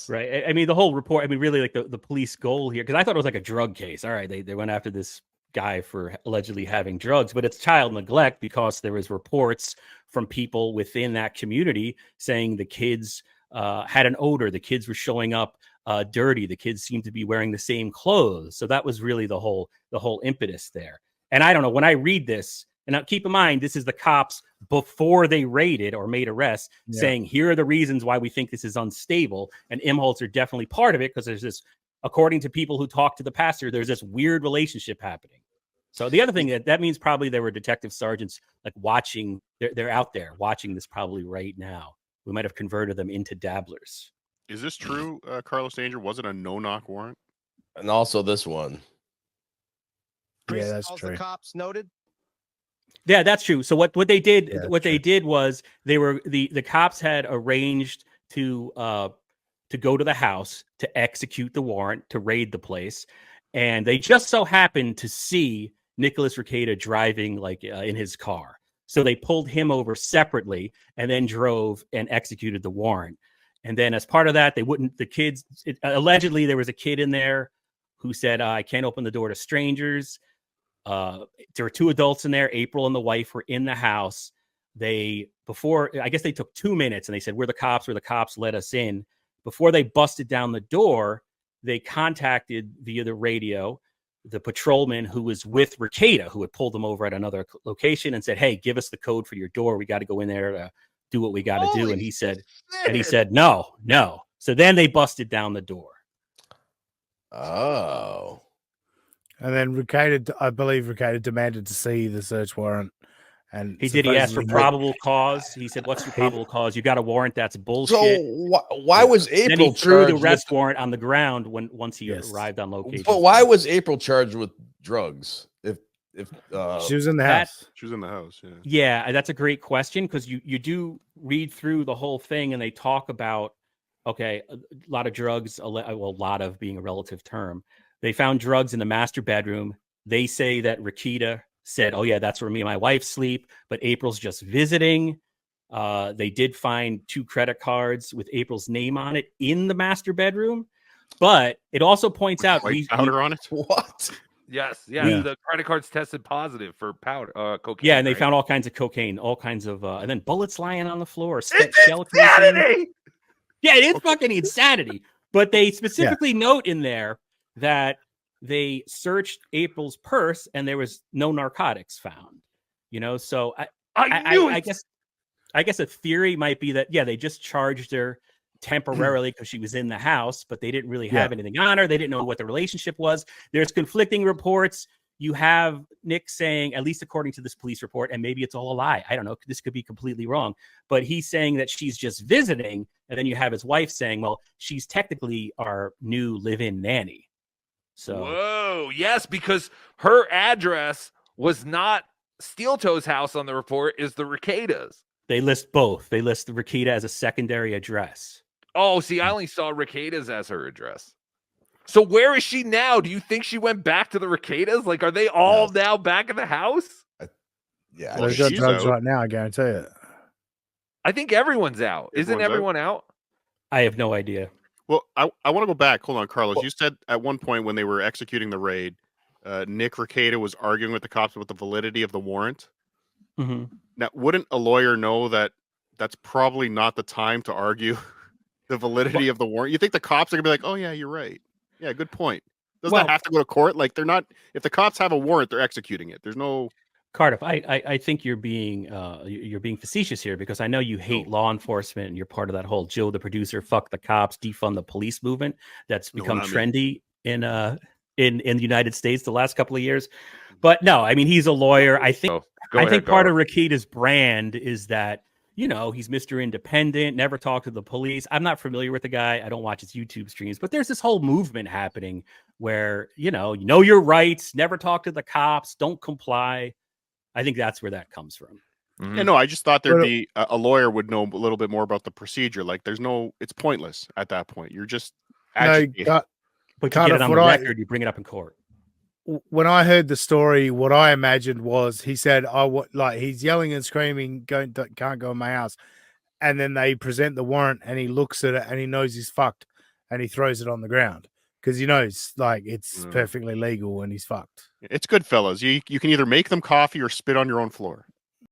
Right. I mean, the whole report, I mean, really like the police goal here, because I thought it was like a drug case. All right, they went after this guy for allegedly having drugs, but it's child neglect because there was reports from people within that community saying the kids had an odor. The kids were showing up dirty. The kids seemed to be wearing the same clothes. So that was really the whole impetus there. And I don't know, when I read this, and now keep in mind, this is the cops before they raided or made arrests saying, here are the reasons why we think this is unstable. And Imholtzer definitely part of it because there's this, according to people who talk to the pastor, there's this weird relationship happening. So the other thing that means probably there were detective sergeants like watching, they're out there watching this probably right now. We might have converted them into dabblers. Is this true, Carlos Danger? Was it a no-knock warrant? And also this one. Yeah, that's true. The cops noted. Yeah, that's true. So what they did, they did was they were the cops had arranged to go to the house to execute the warrant to raid the place, and they just so happened to see Nicholas Rekieta driving like in his car. So they pulled him over separately and then drove and executed the warrant. And then as part of that, allegedly there was a kid in there who said, I can't open the door to strangers. There were two adults in there. April and the wife were in the house. I guess they took 2 minutes and they said, we're the cops, let us in. Before they busted down the door, they contacted via the radio the patrolman who was with Rekieta, who had pulled them over at another location and said, hey, give us the code for your door. We got to go in there to do what we got to do. And he said, no. So then they busted down the door. Oh. And then Rekieta, I believe Rekieta demanded to see the search warrant. And he asked for probable cause. He said, what's your probable cause? You got a warrant. That's bullshit. So why was April then he threw the arrest warrant on the ground once he arrived on location. But why was April charged with drugs? If she was in the house. She was in the house, Yeah, that's a great question because you do read through the whole thing and they talk about, a lot of drugs, a lot of being a relative term. They found drugs in the master bedroom. They say that Rekieta said, oh, yeah, that's where me and my wife sleep. But April's just visiting. They did find 2 credit cards with April's name on it in the master bedroom. But it also points out powder on it. What? Yes. The credit cards tested positive for powder, cocaine. Yeah, and they found all kinds of cocaine, all kinds of, and then bullets lying on the floor. It's insanity! Yeah, it is fucking insanity. But they specifically note in there that they searched April's purse and there was no narcotics found. So I guess a theory might be that they just charged her temporarily because she was in the house, but they didn't really have anything on her. They didn't know what the relationship was. There's conflicting reports. You have Nick saying, at least according to this police report, and maybe it's all a lie. I don't know. This could be completely wrong, but he's saying that she's just visiting. And then you have his wife saying, well, she's technically our new live-in nanny. So, whoa, yes, because her address was not Steel Toe's house on the report, is the Rekietas. They list both. They list the Rekieta as a secondary address. Oh, see, I only saw Rekieta's as her address. So where is she now? Do you think she went back to the Rekietas? Like, are they all now back in the house? Yeah, they've got drugs right now, I guarantee it. I think everyone's out. Isn't everyone out? I have no idea. Well, I want to go back. Hold on, Carlos. You said at one point when they were executing the raid, Nick Rekieta was arguing with the cops about the validity of the warrant. Mm-hmm. Now, wouldn't a lawyer know that that's probably not the time to argue the validity of the warrant? You think the cops are going to be like, oh, yeah, you're right. Yeah, good point. Doesn't that have to go to court? Like, they're not, if the cops have a warrant, they're executing it. There's no... Cardiff, I think you're being facetious here because I know you hate law enforcement and you're part of that whole Joe the producer, fuck the cops, defund the police movement that's become trendy in the United States the last couple of years. But no, I mean, he's a lawyer. I think part of Rekieta's brand is that, he's Mr. Independent, never talked to the police. I'm not familiar with the guy. I don't watch his YouTube streams, but there's this whole movement happening where, you know your rights, never talk to the cops, don't comply. I think that's where that comes from. Mm-hmm. Yeah, no, I just thought there'd be a lawyer would know a little bit more about the procedure. Like, it's pointless at that point. You're just agitating. But you get it on the record, you bring it up in court. When I heard the story, what I imagined was he said, he's yelling and screaming, can't go in my house. And then they present the warrant and he looks at it and he knows he's fucked. and he throws it on the ground because he knows like it's Mm. perfectly legal and he's fucked. It's good, fellas. You can either make them coffee or spit on your own floor.